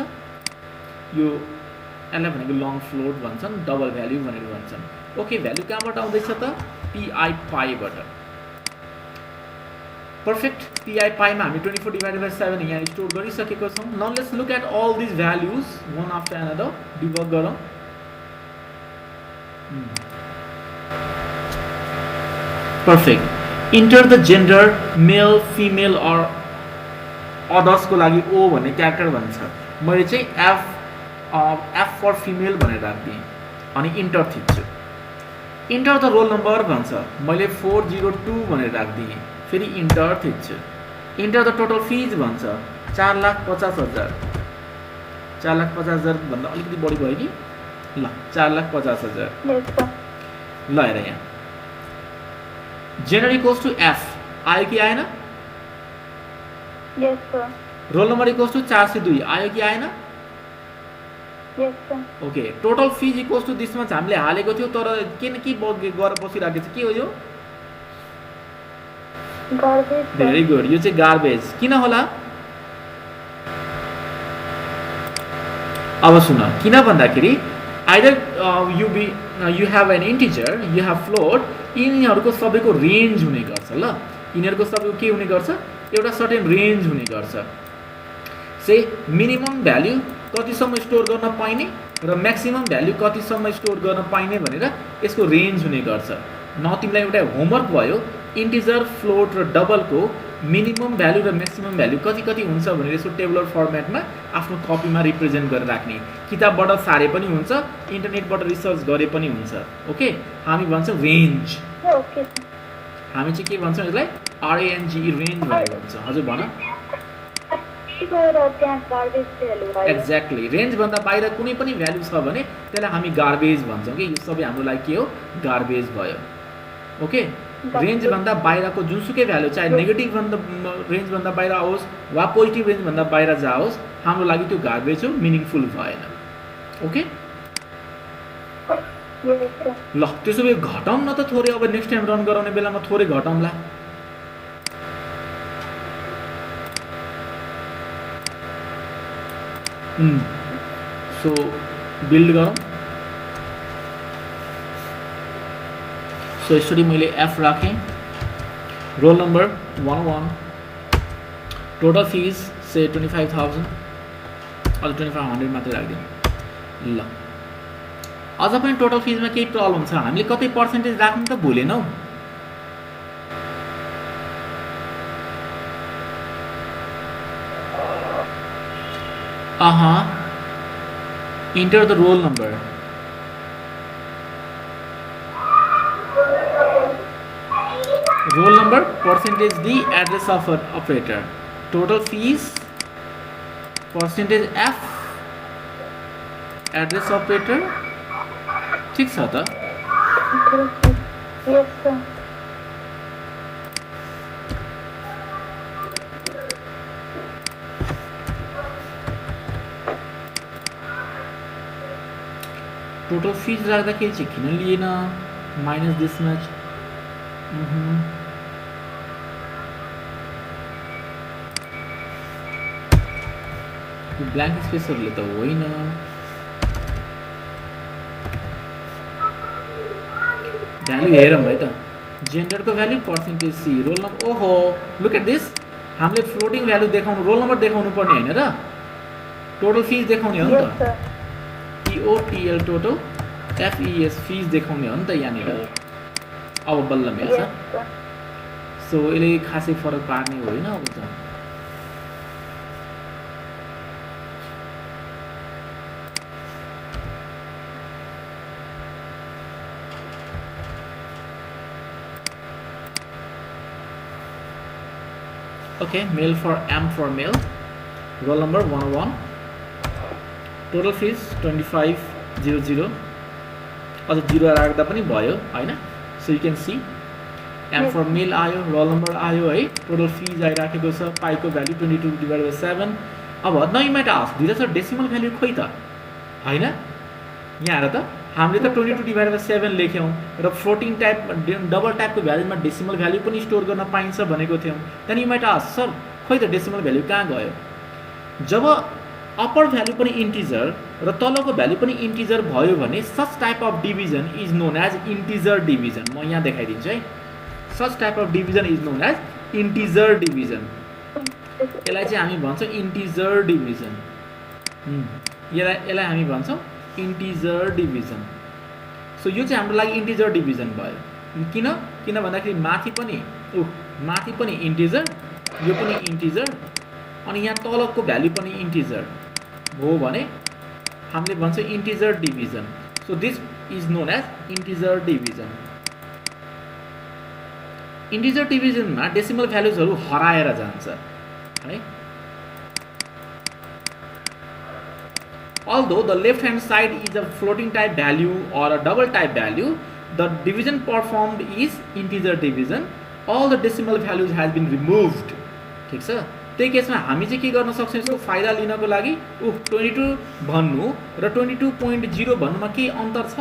यो एलएफ भनेको लङ फ्लोट भन्छन्, डबल भ्यालु भनेर भन्छन्। ओके, भ्यालु कहाँबाट आउँदैछ त, पीआई पाईबाट। पर्फेक्ट, पीआई पाईमा हामी 24/7 यहाँ स्टोर गरिसकेको छौँ। Now let's look at all this values one after another, debug गरौँ। Perfect enter the gender male female or अदर्सको लागि ओ भन्ने क्यारेक्टर भन्छ मैले चाहिँ एफ फर फिमेल भनेर राखिदिएँ अनि इन्टर थिच्छु इन्टर द रोल नम्बर भन्छ मैले 402 भनेर राखिदिएँ फेरि इन्टर थिच्छु इन्टर द टोटल फिज भन्छ 4,50,000 4,50,000 भन्दा अलिकति बढी भयो कि ल 4,50,000 Yes, sir. ल हेर यहाँ जेनर इक्वल्स टु एफ आयो कि आएन Yes, sir. Roll number equals to 402 आयो कि आएन Yes, sir. Okay total fees equals to दिसमा चाहिँ हामीले हालेको थियो तर के न के गरेर बसिराखेको छ के हो यो Garbage, sir. भेरी गुड यो चाहिँ गार्बेज किन होला अब सुन किन भन्दाखेरि either you have an integer you have float यिनीहरूको सबैको रेन्ज हुने गर्छ ल यिनीहरूको सबैको के हुने गर्छ एउटा सर्टेन रेन्ज हुने गर्छ से मिनिमम भ्याल्यु कतिसम्म स्टोर गर्न पाइने र म्याक्सिमम भ्याल्यु कतिसम्म स्टोर गर्न पाइने भनेर यसको रेन्ज हुने गर्छ न तिमीलाई एउटा होमवर्क भयो इन्टिजर फ्लोट र डबलको मिनिमम भ्याल्यु र म्याक्सिमम भ्याल्यु कति कति हुन्छ भनेर यसको टेबुलर फर्मेटमा आफ्नो कपीमा रिप्रेजेन्ट गरेर राख्ने किताबबाट सारे पनि हुन्छ इन्टरनेटबाट रिसर्च गरे पनि हुन्छ ओके हामी भन्छौँ रेन्ज Okay, sir. हामी चाहिँ के भन्छौँ यसलाई आरएएनजी रेन्ज भनेर भन्छ हजुर भन गएर त्यहाँ garbage value आयो। एक्ज्याक्टली रेन्जभन्दा बाहिर कुनै पनि भ्याल्यु छ भने त्यसलाई हामी गार्बेज भन्छौँ कि यो सबै हाम्रो लागि के हो गार्बेज भयो ओके रेन्जभन्दा बाहिरको जुनसुकै भ्याल्यु चाहे नेगेटिभ रेन्जभन्दा बाहिर आओस् वा पोजिटिभ रेन्जभन्दा बाहिर जाओस् हाम्रो लागि त्यो गार्बेज हो मिनिङफुल भएन ओके Yes, sir. ल त्यसो भए घटाउँ न त थोरै अब नेक्स्ट टाइम रन गराउने बेलामा थोरै घटाउँला सो बिल्ड गरौँ सो यसरी मैले एफ राखेँ रोल नम्बर 101 टोटल फिज से 25,000 अझ 2,500 मात्रै राखिदिउँ ल अझ पनि टोटल फिजमा केही प्रब्लम छ हामीले कतै पर्सेन्टेज राख्नु त भुलेनौँ enter the roll number roll number percentage d address of an operator total fees percentage f address operator ठीक छ त Yes, sir. टोटल फीज राख्दाखेरि चाहिँ किन लिएन माइनस दिस मच ब्ल्याङ्क स्पेसहरूले त होइन भ्यालु हेरौँ है त जेन्डरको value percentage C roll number ओहो लुक एट दिस हामीले फ्लोटिङ भ्यालु देखाउनु रोल नम्बर देखाउनु पर्ने होइन र टोटल फिज देखाउने हो नि Yes, त sir. TOTL total FES fees देखाउने हो नि त यहाँनिर अब बल्ल मिल्छ Yes, sir. सो यसले खासै फरक पार्ने होइन अब त Okay, male for M for male. Roll number 101. Total fees 2500. अझ 0 राख्दा पनि भयो हैन so you can see M for male आयो रोल नम्बर आयो है टोटल फिज आइराखेको छ पाइको भ्यालु 22/7 अब now you might ask this are decimal value खोइ त हैन यहाँ हेर त हामीले त 22/7 लेख्यौं र फ्लोटिङ टाइप डबल टाइपको भ्यालुमा डेसिमल भ्यालु पनि स्टोर गर्न पाइन्छ भनेको थियौं then you might ask sir खोइ त डेसिमल भ्यालु कहाँ गयो जब अप्पर भ्यालु पनि इन्टिजर र तलको भ्यालु पनि इन्टिजर भयो भने such type of division is known as integer division म यहाँ देखाइदिन्छु है such type of division is known as integer division यसलाई चाहिँ हामी भन्छौँ इन्टिजर डिभिजन यसलाई हामी भन्छौँ इन्टिजर डिभिजन सो यो चाहिँ हाम्रो लागि इन्टिजर डिभिजन भयो। किन भन्दाखेरि माथि पनि इन्टिजर, यो पनि इन्टिजर, अनि यहाँ तलको भ्यालु पनि इन्टिजर हो भने हामीले भन्छ integer division. So this is known as integer division. Integer डिभिजनमा डेसिमल भ्यालुजहरू हराएर जान्छ है। Although the left hand side is a floating type value or a double type value, the division performed is integer division. All the decimal values has been removed. ठीक छ, त्यही केसमा हामी चाहिँ के गर्न सक्छौँ, यसको फाइदा लिनको लागि 22 भन्नु र 22.0 भन्नुमा के अन्तर छ?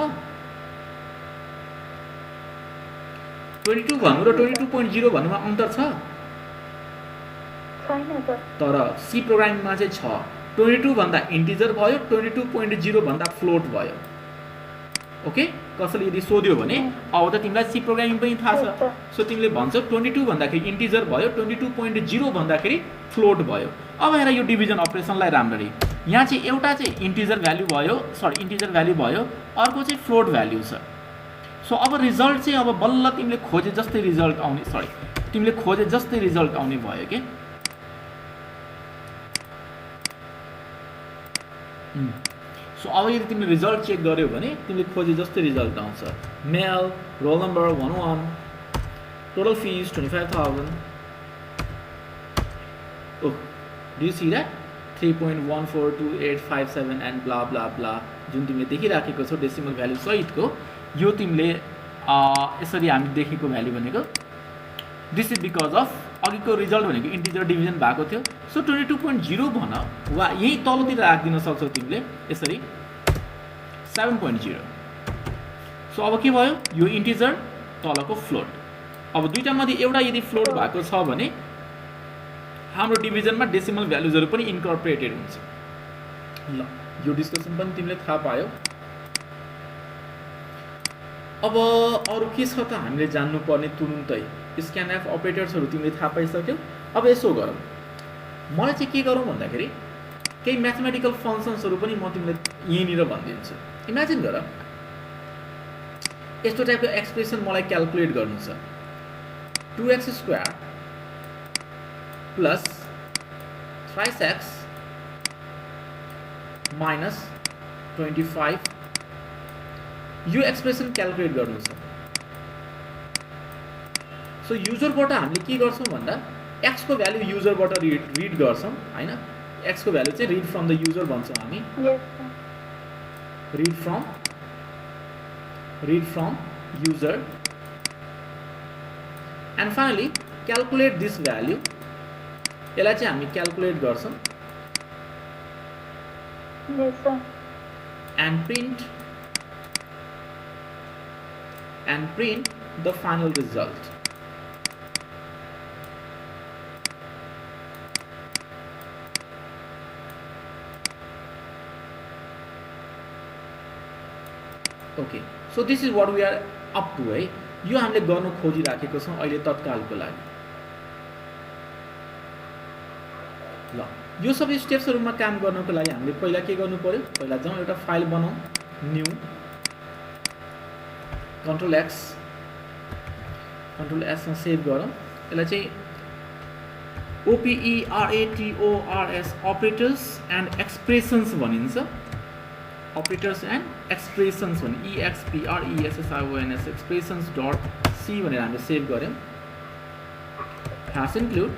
22 भन्नु र 22.0 भन्नुमा अन्तर छ? छैन सर। तर सी प्रोग्रामिङमा चाहिँ छ। 22 भन्दा इन्टिजर भयो, 22.0 भन्दा फ्लोट भयो। ओके, कसैले यदि सोध्यो भने अब त तिमीलाई सी प्रोग्रामिङ पनि थाहा छ, सो तिमीले भन्छौ 22 भन्दाखेरि इन्टिजर भयो, 22.0 भन्दाखेरि फ्लोट भयो। अब हेर यो डिभिजन अपरेसनलाई राम्ररी, यहाँ चाहिँ एउटा चाहिँ इन्टिजर भ्यालु भयो, अर्को चाहिँ फ्लोट भ्यालु छ। सो अब रिजल्ट चाहिँ अब बल्ल तिमीले खोजे जस्तै रिजल्ट आउने भयो के। सो अब यदि तिमीले रिजल्ट चेक गर्यो भने तिमीले खोजे जस्तै रिजल्ट आउँछ। Male, roll number 11, total fees 25,000। Oh, do you see that 3.142857 and blah blah blah जुन तिमीले देखिराखेको छौ डेसिमल भ्यालु सहितको, यो तिमीले यसरी हामी देखेको भ्यालु भनेको दिस इज बिकज अफ अघिको रिजल्ट भनेको इन्टिजर डिभिजन भएको थियो। सो 22.0 भन वा यही तलतिर राखिदिन सक्छौ तिमीले यसरी 7.0। सो अब के भयो, यो इन्टिजर तलको फ्लोट। अब दुईटा मध्ये एउटा यदि फ्लोट भएको छ भने हाम्रो डिभिजनमा डेसिमल भ्यालुजहरू पनि इन्कर्पोरेटेड हुन्छ। ल, यो डिस्कसन पनि तिमीले थाहा पायौ। अब अरू के छ त हामीले जान्नुपर्ने तुरुन्तै? स्क्यानएफ अपरेटर्सहरू तिमीले थाहा पाइसक्यौ। अब यसो गरौँ, मलाई चाहिँ के गरौँ भन्दाखेरि केही म्याथमेटिकल फङ्सन्सहरू पनि म तिमीलाई यहीँनिर भनिदिन्छु। इमेजिन गर, यस्तो टाइपको एक्सप्रेसन मलाई क्यालकुलेट गर्नु छ। 2x² प्लस 3x माइनस 25, यो एक्सप्रेसन क्यालकुलेट गर्नु छ। सो युजरबाट हामीले के गर्छौँ भन्दा x को भ्यालु युजरबाट रिड गर्छौँ हैन। x को भ्यालु चाहिँ रिड फ्रम द युजर भन्छौँ हामी। Read from user and finally calculate this value, यसलाई चाहिँ हामी क्यालकुलेट गर्छौँ and print the final result. Okay, so this is what we are up to है। यो हामीले गर्नु खोजिराखेको छौँ अहिले तत्कालको लागि। ल, यो सबै स्टेप्सहरूमा काम गर्नको लागि हामीले पहिला के गर्नु पर्यो? पहिला जाउँ एउटा फाइल बनाऊ, न्यू, कन्ट्रोल एस मा सेभ गरौँ। यसलाई चाहिँ OPERATORS अपरेटर्स एन्ड एक्सप्रेसन्स भनिन्छ। अपरेटर्स एन्ड एक्सप्रेसन्स भने EXPRESSIONS एक्सप्रेसन्स डट सी भनेर हामीले सेभ गऱ्यौँ। Hash include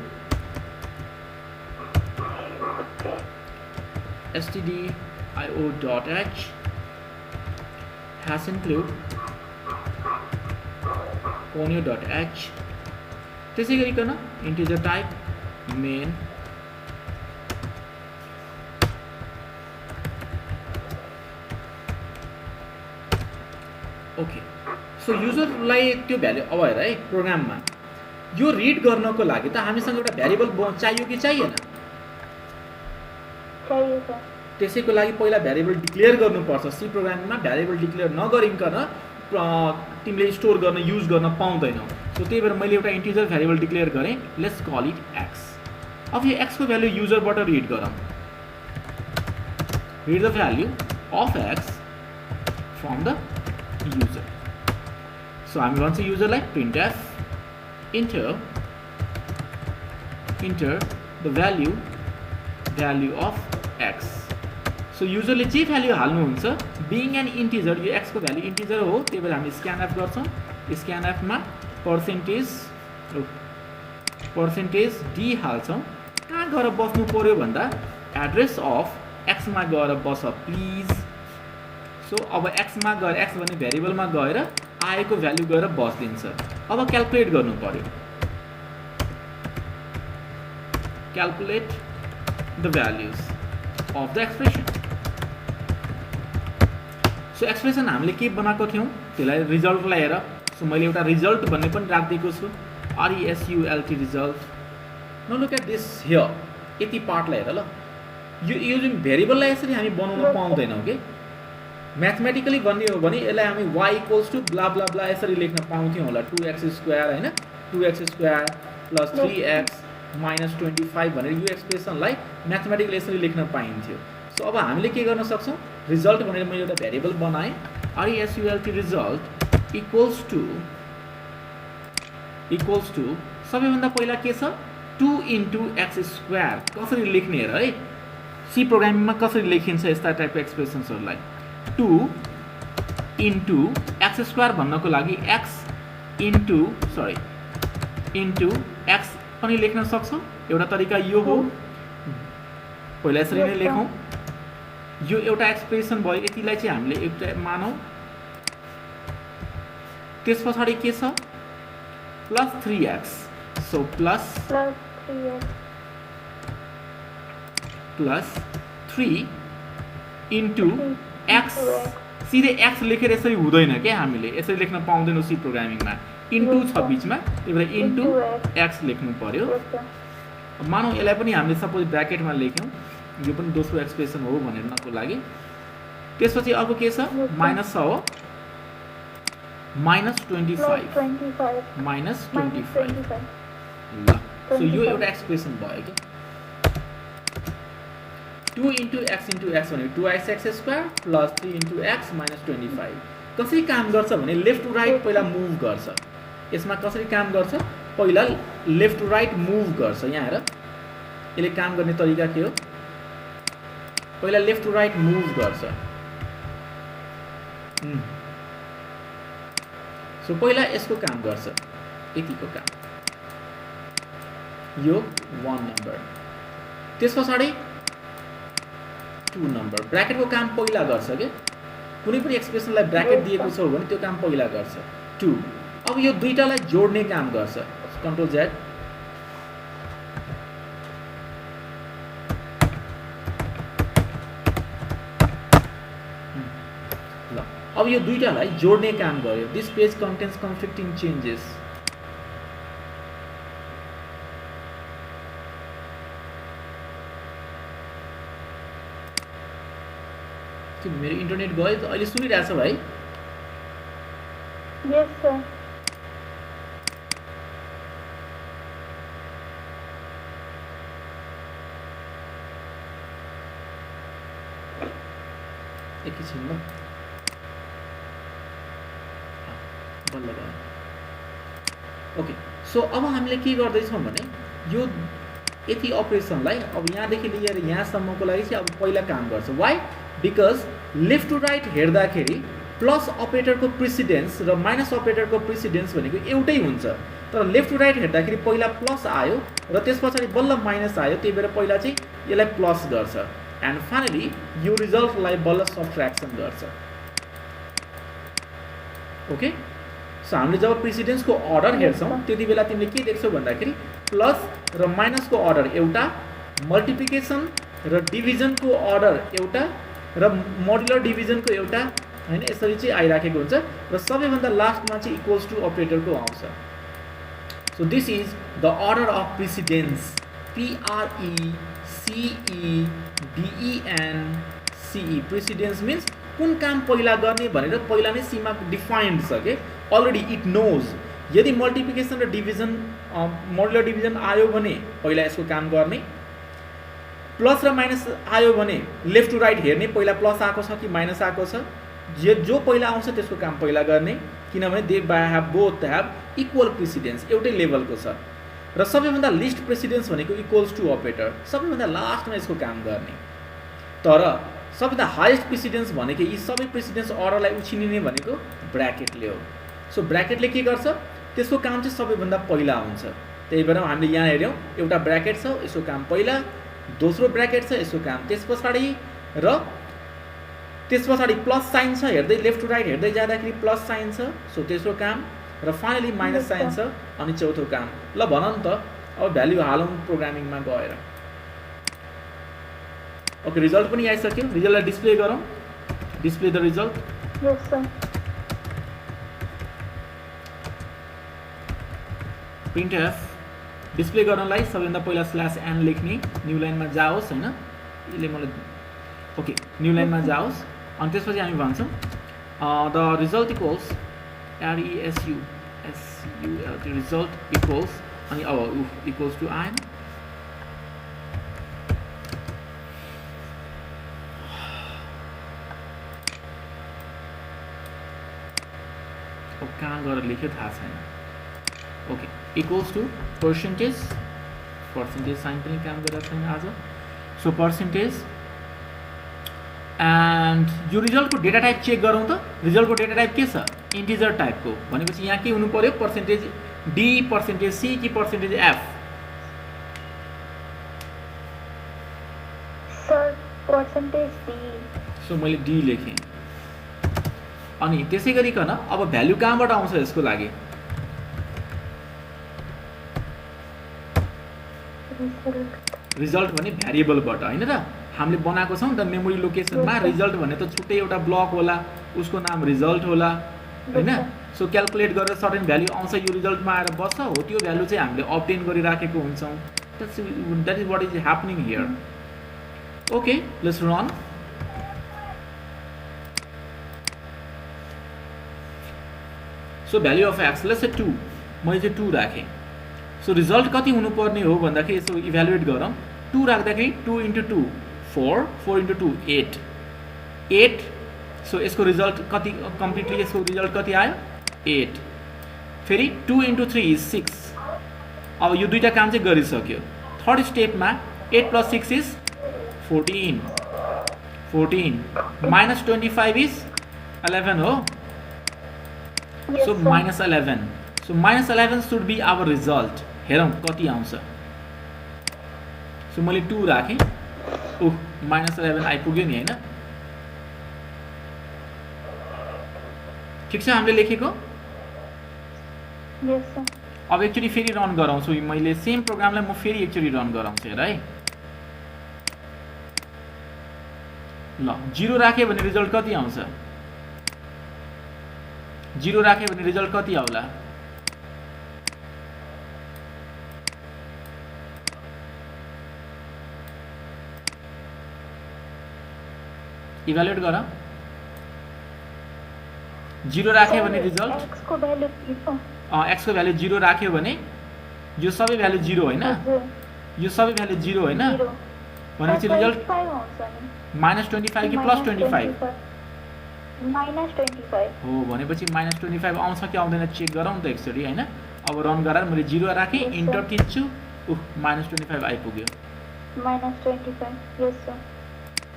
stdio.h hash include conio.h। त्यसै गरिकन integer type main okay. So युजरलाई त्यो भ्यालु अब हेर है, प्रोग्राममा यो रिड गर्नको लागि त हामीसँग एउटा भ्यारिएबल चाहियो कि चाहिएन? त्यसैको लागि पहिला भ्यारिएबल डिक्लेयर गर्नुपर्छ। सी प्रोग्रामिङमा भ्यारिएबल डिक्लेयर नगरिकन तिमीले स्टोर गर्न युज गर्न पाउँदैनौ। सो त्यही भएर मैले एउटा इन्टिजर भ्यारिएबल डिक्लेयर गरेँ, लेट्स कल इट x। अब यो x को भ्यालु युजरबाट रिड गरौँ। Read the value of x from the user so हामी भन्छौँ युजरलाई printf enter the value of x so युजरले जे भ्याल्यु हाल्नुहुन्छ बिङ एन इन्टिजर यो x को भ्याल्यु इन्टिजर हो त्यही भएर हामी स्क्यानएफ गर्छौँ स्क्यानएफमा पर्सेन्टेज डी हाल्छौँ कहाँ गएर बस्नु पर्यो भन्दा एड्रेस अफ x मा गएर बस प्लिज सो अब x मा गएर x भन्ने भेरिएबलमा गएर आएको भ्याल्यु गएर बस्दिन्छ अब क्याल्कुलेट गर्नु पर्यो calculate the values of the expression so expression हामीले के बनाएको थियौँ त्यसलाई रिजल्टलाई हेर सो मैले एउटा रिजल्ट भन्ने पनि राखिदिएको छु RESULT result no look at this here यति पार्टलाई हेर ल यो जुन भेरिएबललाई यसरी हामी बनाउन पाउँदैनौँ कि म्याथमेटिकली भन्ने हो भने यसलाई हामी y = ब्ला ब्ला ब्ला यसरी लेख्न पाउँथ्यौँ होला 2x² हैन 2x² + 3x - 25 भनेर यो एक्सप्रेसनलाई म्याथमेटिकली यसरी लेख्न पाइन्थ्यो सो अब हामीले के गर्न सक्छौँ रिजल्ट भनेर मैले एउटा भेरिएबल बनाएँ RESULT रिजल्ट इक्वल्स टु सबैभन्दा पहिला के छ 2 × x² कसरी लेख्ने हेर है सी प्रोग्रामिङमा कसरी लेखिन्छ यस्ता टाइपको एक्सप्रेसन्सहरूलाई 2 × x² भन्नको लागि x इन्टु x पनि लेख्न सक्छौँ एउटा तरिका यो हो पहिला यसरी नै लेखौँ यो एउटा एक्सप्रेसन भयो यतिलाई चाहिँ हामीले एउटा मानौँ त्यस पछाडि के छ +3x सो +3x + 3 × x सिधै x लेखेर यसरी हुँदैन के हामीले यसरी लेख्न पाउँदैनौँ सी प्रोग्रामिङमा इन्टु छ बिचमा त्यही भएर इन्टु x लेख्नु पर्यो मानौँ यसलाई पनि हामीले सपोज ब्र्याकेटमा लेख्यौँ यो पनि दोस्रो एक्सप्रेसन हो भनेरको लागि त्यसपछि अर्को के छ माइनस छ हो -25 ल सो यो एउटा एक्सप्रेसन भयो कि 2 × x भने 2x² + 3 × x - 25 कसरी काम गर्छ भने लेफ्ट टु राइट पहिला मुभ गर्छ यसमा कसरी काम गर्छ पहिला लेफ्ट टु राइट मुभ गर्छ यहाँ हेर यसले काम गर्ने तरिका के हो पहिला लेफ्ट टु राइट मुभ गर्छ सो पहिला यसको काम गर्छ यतिको काम यो 1 नम्बर त्यस पछाडि 2 नम्बर ब्र्याकेटको काम पहिला गर्छ के कुनै पनि एक्सप्रेसनलाई ब्र्याकेट दिएको छ भने त्यो काम पहिला गर्छ 2 अब यो दुईटालाई जोड्ने काम गर्छ कन्ट्रोल Z ल अब यो दुईटालाई जोड्ने काम गर्यो this page contents conflicting changes मेरो इन्टरनेट गयो त अहिले सुनिरहेछ भाइ यस सर एकैछिन ल बल्ल भयो ओके सो अब हामीले के गर्दैछौँ भने यो यति अपरेसनलाई अब यहाँदेखि लिएर यहाँसम्मको लागि चाहिँ अब पहिला काम गर्छ why because left to right हेर्दाखेरि प्लस अपरेटरको प्रिसिडेन्स र माइनस अपरेटरको प्रिसिडेन्स भनेको एउटै हुन्छ तर लेफ्ट टु राइट हेर्दाखेरि पहिला प्लस आयो र त्यस पछाडि बल्ल माइनस आयो त्यही भएर पहिला चाहिँ यसलाई प्लस गर्छ एन्ड फाइनली यो रिजल्टलाई बल्ल सब्ट्र्याक्सन गर्छ ओके सो हामीले जब प्रिसिडेन्सको अर्डर हेर्छौँ त्यति बेला तिमीले के देख्छौ भन्दाखेरि प्लस र माइनसको अर्डर एउटा मल्टिप्लिकेसन र डिभिजनको अर्डर एउटा र मोडुलर डिभिजनको एउटा हैन यसरी चाहिँ आइराखेको हुन्छ र सबैभन्दा लास्टमा चाहिँ इक्वल्स टु अपरेटरको आउँछ so this is the order of precedence PRECEDENCE precedence means कुन काम पहिला गर्ने भनेर पहिला नै सीमा डिफाइन्ड छ के अलरेडी इट नोज यदि मल्टिप्लिकेसन र डिभिजन मोडुलर डिभिजन आयो भने पहिला यसको काम गर्ने प्लस र माइनस आयो भने लेफ्ट टु राइट हेर्ने पहिला प्लस आएको छ कि माइनस आएको छ जो पहिला आउँछ त्यसको काम पहिला गर्ने, किनभने they both have equal precedence, एउटै लेभलको छ। र सबैभन्दा लिस्ट प्रेसिडेन्स भनेको इक्वल्स टु अपरेटर, सबैभन्दा लास्टमा यसको काम गर्ने। तर सबैभन्दा हाइएस्ट प्रेसिडेन्स भनेको यी सबै प्रेसिडेन्स अर्डरलाई उछिनिने भनेको ब्र्याकेटले हो। सो ब्र्याकेटले के गर्छ, त्यसको काम चाहिँ सबैभन्दा पहिला हुन्छ। त्यही भएर हामीले यहाँ हेऱ्यौँ एउटा ब्र्याकेट छ, यसको काम पहिला, दोस्रो ब्र्याकेट छ, यसको काम त्यस पछाडि, र त्यस पछाडि प्लस साइन छ, हेर्दै लेफ्ट टु राइट हेर्दै जाँदाखेरि प्लस साइन छ, सो तेस्रो काम, र फाइनली माइनस साइन छ, अनि चौथो काम। ल भन न त, अब भ्याल्यु हालौँ प्रोग्रामिङमा गएर। ओके, रिजल्ट पनि आइसक्यो, रिजल्टलाई डिस्प्ले गरौँ, display the result. Yes sir. Print F display गर्नलाई सबैभन्दा पहिला /n लेख्ने, न्यू लाइनमा जाओस् हैन, यसले मलाई ओके न्यू लाइनमा जाओस्, अनि त्यसपछि हामी भन्छौँ the result equals RESULT result equals, अनि अब इक्वल्स टु IN, कहाँ गएर लेख्यो थाहा छैन। Okay, equals to percentage sign पनि काम गरिरहेको छैन आज। सो पर्सेन्टेज, एन्ड यो रिजल्टको डेटा टाइप चेक गरौँ त। रिजल्टको डेटा टाइप के छ, इन्टिजर टाइपको, भनेपछि यहाँ के हुनु पर्यो, पर्सेन्टेज डी, पर्सेन्टेज सी कि percentage F? Sir percentage D. So मैले डी लेखेँ। अनि त्यसै गरिकन अब भ्याल्यु कहाँबाट आउँछ यसको लागि? रिजल्ट भने भ्यारिएबलबाट होइन त, हामीले बनाएको छौँ त मेमोरी लोकेसनमा। रिजल्ट भने त छुट्टै एउटा ब्लक होला, उसको नाम रिजल्ट होला होइन। सो क्यालकुलेट गरेर सर्टेन भ्याल्यु आउँछ, यो रिजल्टमा आएर बस्छ हो, त्यो भ्याल्यु चाहिँ हामीले अब्टेन गरिराखेको हुन्छौँ। That is what is happening here. Okay, let's run. So value of X let's say 2, मैले चाहिँ 2 राखेँ। सो रिजल्ट कति हुनुपर्ने हो भन्दाखेरि यसो इभ्यालुएट गरौँ। 2 राख्दाखेरि 2 × 2 4, 4 × 2 8। सो यसको रिजल्ट कति, कम्प्लिटली यसको रिजल्ट कति आयो 8। फेरि 2 × 3 = 6। अब यो दुईटा काम चाहिँ गरिसक्यो। थर्ड स्टेपमा 8 + 6 = 14, -25 = 11 हो। So -11, so -11 should be our result. हेरौँ कति आउँछ। सो मैले 2 राखेँ, -11 आइपुग्यो नि होइन। ठिक छ हामीले लेखेको। अब एकचोटि फेरि रन गराउँछु, मैले सेम प्रोग्रामलाई म फेरि एकचोटि रन गराउँछु हेर है। ल 0 राख्यो भने रिजल्ट कति आउँछ? 0 राख्यो भने रिजल्ट कति आउला? इभ्यालुएट गर। 0 राख्यो भने रिजल्ट, x को भ्यालु 0 राख्यो भने यो सबै भ्यालु 0 होइन, यो सबै भ्यालु 0 होइन, भनेपछि रिजल्ट -25 कि +25 हो। भनेपछि -25 आउँछ कि आउँदैन चेक गरौँ त एकचोटि होइन। अब रन गराएर मैले 0 राखेँ, इन्टर थिच्छु, -25 आइपुग्यो।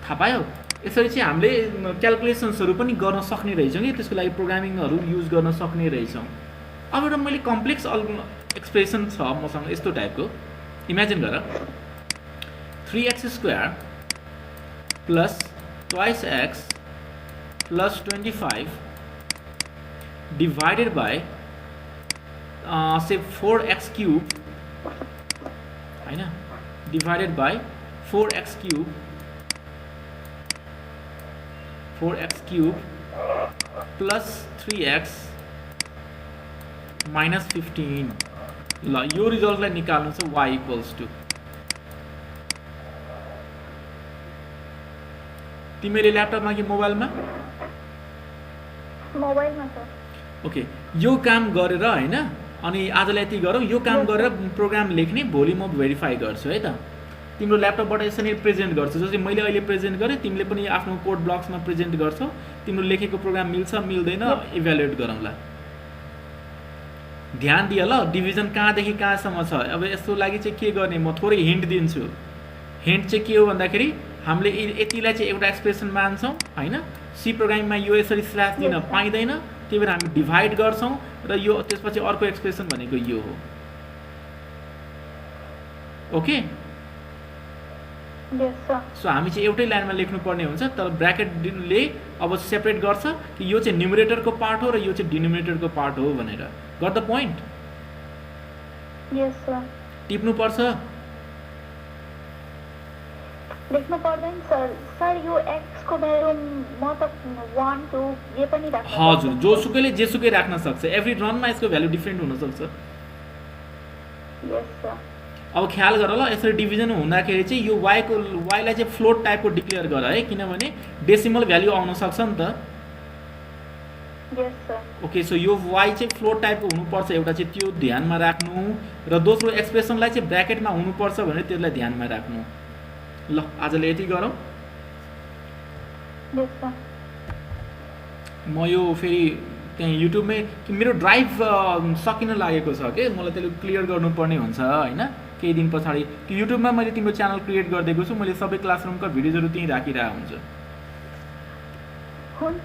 थाहा पायो? यसरी चाहिँ हामीले क्यालकुलेसन्सहरू पनि गर्न सक्ने रहेछौँ कि त्यसको लागि प्रोग्रामिङहरू युज गर्न सक्ने रहेछौँ। अब एउटा मैले कम्प्लेक्स एक्सप्रेसन छ मसँग यस्तो टाइपको, इमेजिन गर 3x² + 2x + 25 divided by say 4x³ होइन, डिवाइडेड बाई 4x³ + 3x - 15। ल यो रिजल्टलाई निकाल्नु छ y = तिमीले ल्यापटपमा कि मोबाइलमा? मोबाइलमा छ। ओके, यो काम गरेर होइन, अनि आजलाई यति गरौँ, यो काम गरेर प्रोग्राम लेख्ने, भोलि म भेरिफाई गर्छु है त। तिम्रो ल्यापटपबाट यसरी प्रेजेन्ट गर्छौ, जस्तै मैले अहिले प्रेजेन्ट गरेँ, तिमीले पनि आफ्नो कोड ब्लक्समा प्रेजेन्ट गर्छौ, तिम्रो लेखेको प्रोग्राम मिल्छ मिल्दैन इभ्यालुएट गरौँला। ध्यान दिए ल, डिभिजन कहाँदेखि कहाँसम्म छ। अब यसको लागि चाहिँ के गर्ने, म थोरै हिन्ट दिन्छु। हिन्ट चाहिँ के हो भन्दाखेरि हामीले यतिलाई चाहिँ एउटा एक्सप्रेसन मान्छौँ होइन, सी प्रोग्रामिङमा यो यसरी स्ल्यास दिन पाइँदैन, त्यही भएर हामी डिभाइड गर्छौँ र यो त्यसपछि अर्को एक्सप्रेसन भनेको यो हो। ओके, सो हामी चाहिँ एउटै लाइनमा लेख्नुपर्ने हुन्छ, तर ब्र्याकेटले अब सेपरेट गर्छ कि यो चाहिँ न्युमरेटरको पार्ट हो र यो चाहिँ डिनोमिनेटरको पार्ट हो भनेर। Got the point? टिप्नुपर्छ, लेख्नु पर्दैन सर। सर यो x को भ्यालु म त 1 2 जे पनि राख्न सक्छु। हजुर, जोसुकैले जेसुकै राख्न सक्छ, एभ्री रनमा यसको भ्यालु डिफ्रेन्ट हुन सक्छ। यस सर। अब ख्याल गर ल, यसरी डिभिजन हुँदाखेरि चाहिँ यो वाइलाई चाहिँ फ्लोट टाइपको डिक्लेयर गर है, किनभने डेसिमल भ्यालु आउन सक्छ नि त। यस सर। ओके, सो यो वाइ चाहिँ फ्लोट टाइपको हुनुपर्छ, एउटा चाहिँ त्यो ध्यानमा राख्नु, र दोस्रो एक्सप्रेसनलाई चाहिँ ब्र्याकेटमा हुनुपर्छ भने त्यसलाई ध्यानमा राख्नु। ल, आजले यति गरौँ। यस सर। म यो फेरि त्यहाँ युट्युबमै मेरो ड्राइभ सकिन लागेको छ कि, मलाई त्यसले क्लियर गर्नुपर्ने हुन्छ होइन, केही दिन पछाडि। त्यो युट्युबमा मैले तिम्रो च्यानल क्रिएट गरिदिएको छु, मैले सबै क्लासरुमका भिडियोजहरू त्यहीँ राखिरहेको हुन्छु। हुन्छ